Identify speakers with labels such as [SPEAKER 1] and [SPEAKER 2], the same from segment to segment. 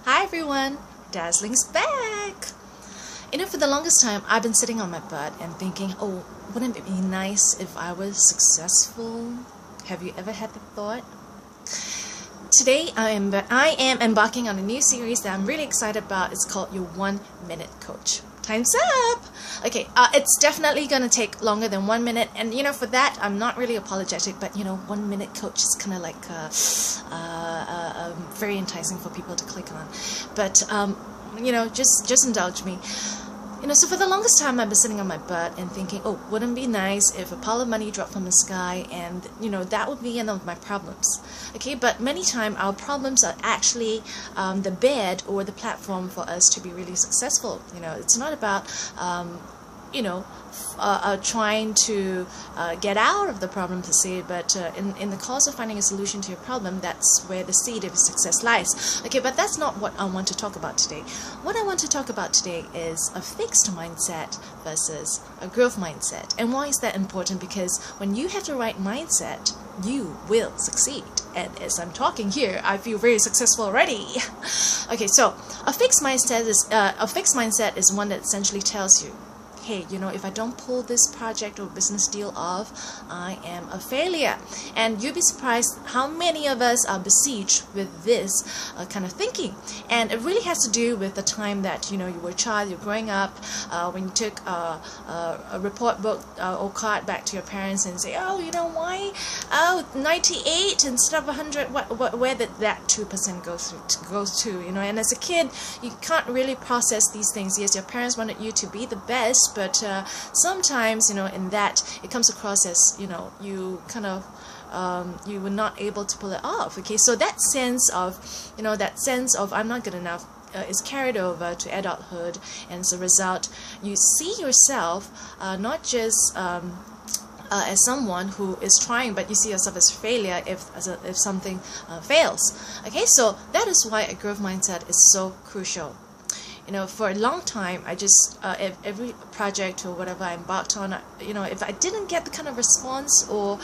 [SPEAKER 1] Hi everyone, Dazzling's back! For the longest time I've been sitting on my butt and thinking, oh, wouldn't it be nice if I was successful? Have you ever had the thought? Today I am embarking on a new series that I'm really excited about. It's called Your 1 Minute Coach. Time's up! Okay, it's definitely gonna take longer than 1 minute, and for that I'm not really apologetic, but 1 minute coach is kind of like very enticing for people to click on. But just indulge me. So for the longest time I've been sitting on my butt and thinking, oh, wouldn't it be nice if a pile of money dropped from the sky, and that would be end of my problems. Okay, but many times our problems are actually the bed or the platform for us to be really successful. It's not about trying to get out of the problem per se, but in the course of finding a solution to your problem, that's where the seed of success lies. Okay, but that's not what I want to talk about today. What I want to talk about today is a fixed mindset versus a growth mindset. And why is that important? Because when you have the right mindset, you will succeed. And as I'm talking here, I feel very successful already. Okay, so a fixed mindset is one that essentially tells you, hey, if I don't pull this project or business deal off, I am a failure. And you'd be surprised how many of us are besieged with this kind of thinking. And it really has to do with the time that you were a child, you're growing up, when you took a report book or card back to your parents and say, oh, why? Oh, 98 instead of 100. Where did that 2% go to? And as a kid, you can't really process these things. Yes, your parents wanted you to be the best, but sometimes in that it comes across as you kind of you were not able to pull it off. Okay, so that sense of I'm not good enough is carried over to adulthood, and as a result you see yourself not just as someone who is trying, but you see yourself as failure if something fails. Okay, so that is why a growth mindset is so crucial. For a long time, I just every project or whatever I embarked on, if I didn't get the kind of response or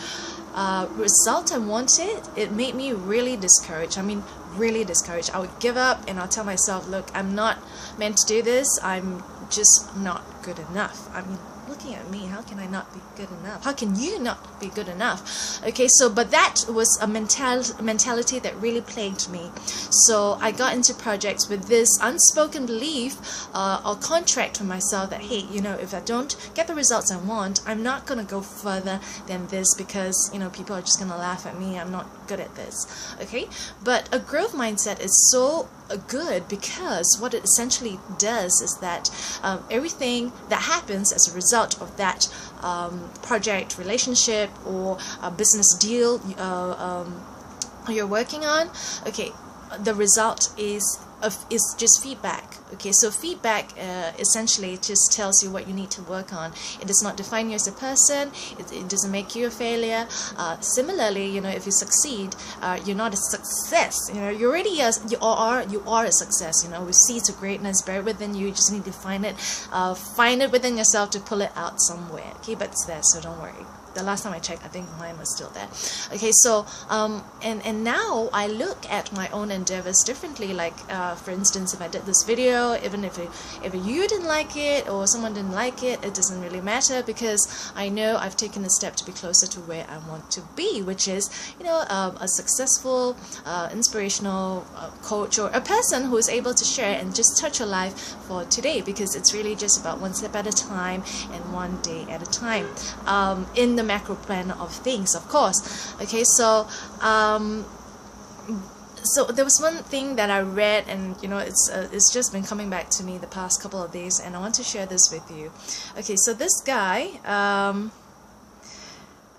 [SPEAKER 1] result I wanted, it made me really discouraged. I mean, really discouraged. I would give up and I'll tell myself, look, I'm not meant to do this. I'm just not good enough. I mean, looking at me, how can I not be good enough? How can you not be good enough? Okay, so but that was a mentality that really plagued me. So I got into projects with this unspoken belief or contract with myself that, hey, if I don't get the results I want, I'm not gonna go further than this because people are just gonna laugh at me. I'm not good at this. Okay, but a growth mindset is so good because what it essentially does is that everything that happens as a result of that project, relationship, or a business deal you're working on, okay, the result is just feedback. Okay, so feedback essentially just tells you what you need to work on. It does not define you as a person. It doesn't make you a failure. Similarly, if you succeed, you're not a success. You already you are a success. With seeds of greatness buried within you. You just need to find it within yourself to pull it out somewhere. Okay, but it's there, so don't worry. The last time I checked, I think mine was still there. Okay, so and now I look at my own endeavors differently. Like for instance, if I did this video, even if you didn't like it or someone didn't like it, it doesn't really matter because I know I've taken a step to be closer to where I want to be, which is a successful, inspirational coach or a person who is able to share and just touch your life for today, because it's really just about one step at a time and one day at a time. In the macro plan of things, of course. Okay, so so there was one thing that I read, and it's just been coming back to me the past couple of days, and I want to share this with you. Okay, so this guy,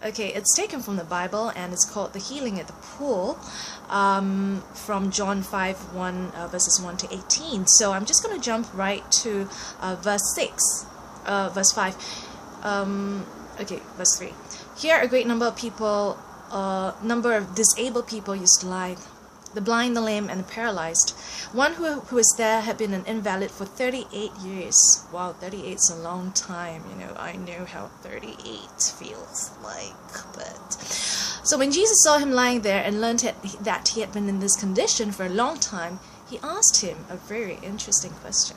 [SPEAKER 1] okay, it's taken from the Bible, and it's called The Healing at the Pool, from John 5:1 verses 1 to 18. So I'm just going to jump right to verse 5. Okay, verse 3. Here a great number of disabled people used to lie, the blind, the lame, and the paralyzed. One who was there had been an invalid for 38 years. Wow, 38 is a long time. I know how 38 feels like, but So when Jesus saw him lying there and learned that he had been in this condition for a long time, he asked him a very interesting question.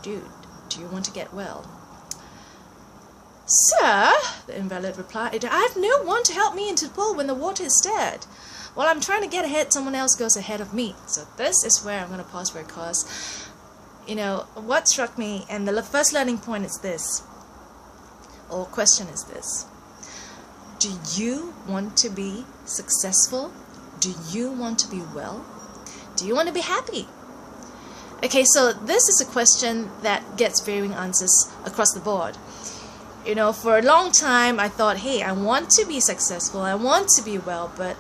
[SPEAKER 1] Dude, do you want to get well? Sir, the invalid replied, I have no one to help me into the pool when the water is stirred. While I'm trying to get ahead, someone else goes ahead of me. So this is where I'm going to pause for a cause. What struck me, and the first learning point is this, or question is this. Do you want to be successful? Do you want to be well? Do you want to be happy? Okay, so this is a question that gets varying answers across the board. For a long time I thought, hey, I want to be successful, I want to be well, but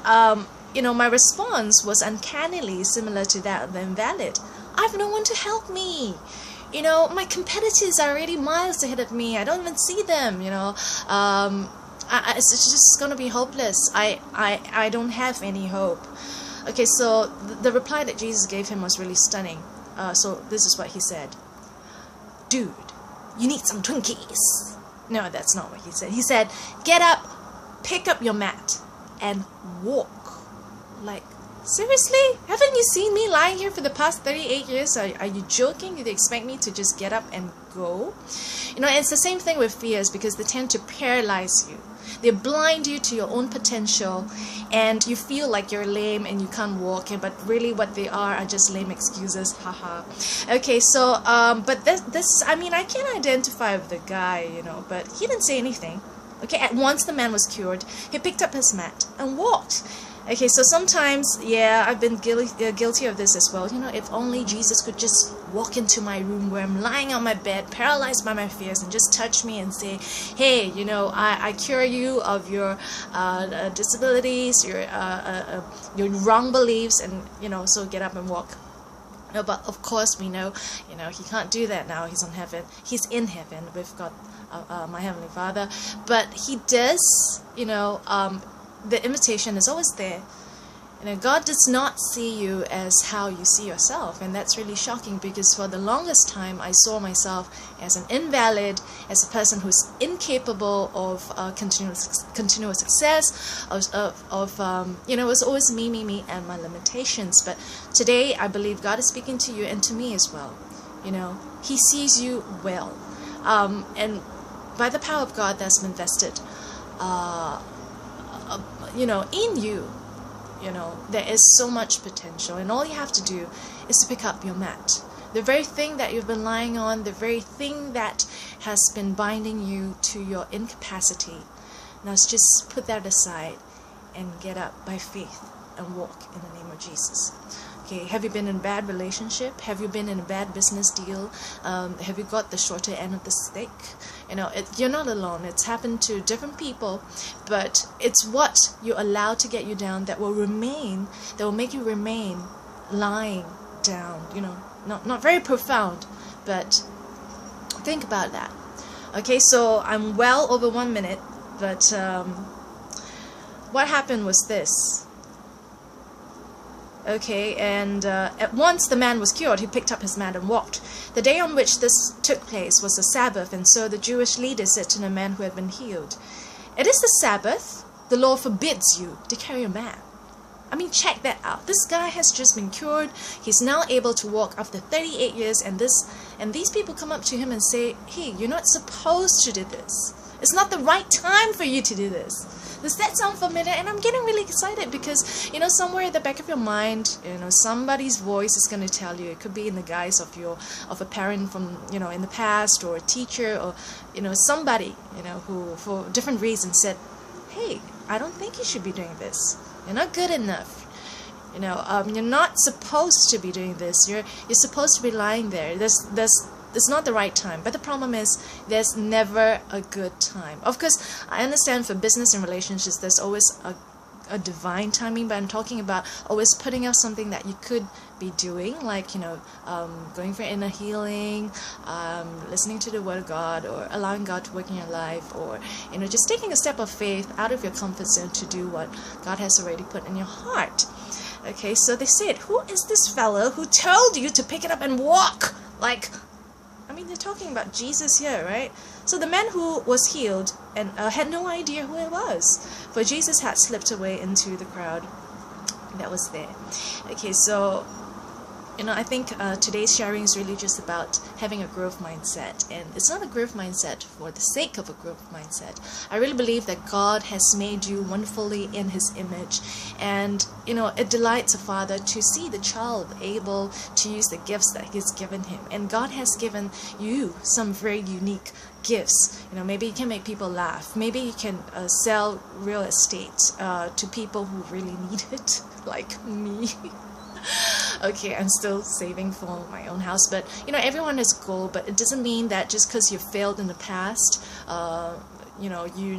[SPEAKER 1] my response was uncannily similar to that of the invalid. I have no one to help me. My competitors are already miles ahead of me. I don't even see them. It's just going to be hopeless. I don't have any hope. Okay, so the reply that Jesus gave him was really stunning. So this is what he said. Dude, you need some Twinkies. No, that's not what he said. He said, get up, pick up your mat, and walk. Like, seriously? Haven't you seen me lying here for the past 38 years? Are you joking? You expect me to just get up and go? It's the same thing with fears, because they tend to paralyze you. They blind you to your own potential, and you feel like you're lame and you can't walk, but really what they are just lame excuses. Haha. Okay, so but this I can identify with the guy, but he didn't say anything. Okay, at once the man was cured. He picked up his mat and walked. Okay, so sometimes, I've been guilty of this as well. If only Jesus could just walk into my room where I'm lying on my bed, paralyzed by my fears, and just touch me and say, hey, I cure you of your disabilities, your wrong beliefs, and, so get up and walk. No, but of course we know, he can't do that now. He's in heaven with God, my Heavenly Father. But he does, the invitation is always there. God does not see you as how you see yourself, and that's really shocking, because for the longest time I saw myself as an invalid, as a person who's incapable of continuous success, it was always me and my limitations. But today I believe God is speaking to you and to me as well. He sees you well, and by the power of God that's been vested in you, there is so much potential, and all you have to do is to pick up your mat. The very thing that you've been lying on, the very thing that has been binding you to your incapacity. Now just put that aside and get up by faith and walk in the name of Jesus. Okay, have you been in a bad relationship? Have you been in a bad business deal? Have you got the shorter end of the stick? You're not alone. It's happened to different people, but it's what you allow to get you down that will make you remain lying down. Not very profound, but think about that. Okay, so I'm well over 1 minute, but what happened was this. Okay, and at once the man was cured. He picked up his mat and walked. The day on which this took place was the Sabbath, and so the Jewish leaders said to the man who had been healed, "It is the Sabbath. The law forbids you to carry a mat." Check that out. This guy has just been cured. He's now able to walk after 38 years, and these people come up to him and say, "Hey, you're not supposed to do this. It's not the right time for you to do this." Does that sound familiar? And I'm getting really excited because, somewhere at the back of your mind, somebody's voice is going to tell you. It could be in the guise of a parent from, in the past, or a teacher, or, somebody, who for different reasons said, "Hey, I don't think you should be doing this. You're not good enough. You're not supposed to be doing this. You're supposed to be lying there. It's not the right time." But the problem is, there's never a good time. Of course, I understand for business and relationships, there's always a divine timing, but I'm talking about always putting out something that you could be doing, like, going for inner healing, listening to the Word of God, or allowing God to work in your life, or, just taking a step of faith out of your comfort zone to do what God has already put in your heart. Okay, so they said, "Who is this fellow who told you to pick it up and walk?" They're talking about Jesus here, right? So the man who was healed and had no idea who it was, for Jesus had slipped away into the crowd. that was there. Okay, so I think today's sharing is really just about having a growth mindset, and it's not a growth mindset for the sake of a growth mindset. I really believe that God has made you wonderfully in His image, and it delights a father to see the child able to use the gifts that He's given him, and God has given you some very unique gifts. Maybe you can make people laugh, maybe you can sell real estate to people who really need it, like me. Okay, I'm still saving for my own house, but everyone has a goal, but it doesn't mean that just because you failed in the past, you're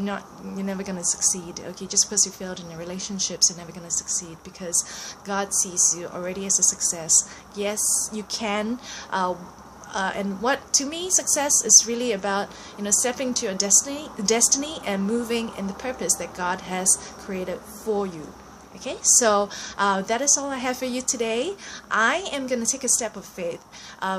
[SPEAKER 1] never gonna succeed. Okay, just because you failed in your relationships, you're never gonna succeed, because God sees you already as a success. Yes, you can. And what to me success is really about stepping to your destiny and moving in the purpose that God has created for you. Okay, so that is all I have for you today. I am going to take a step of faith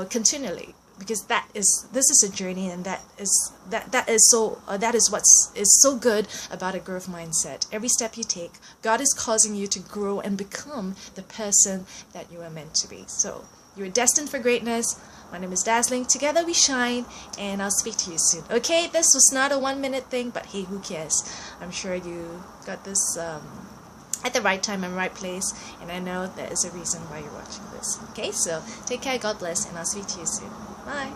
[SPEAKER 1] continually, because this is a journey, and that is what is so good about a growth mindset. Every step you take, God is causing you to grow and become the person that you are meant to be. So you're destined for greatness. My name is Dazzling. Together we shine, and I'll speak to you soon. Okay, this was not a 1-minute thing, but hey, who cares? I'm sure you got this at the right time and right place, and I know there is a reason why you're watching this. Okay, so take care, God bless, and I'll speak to you soon. Bye.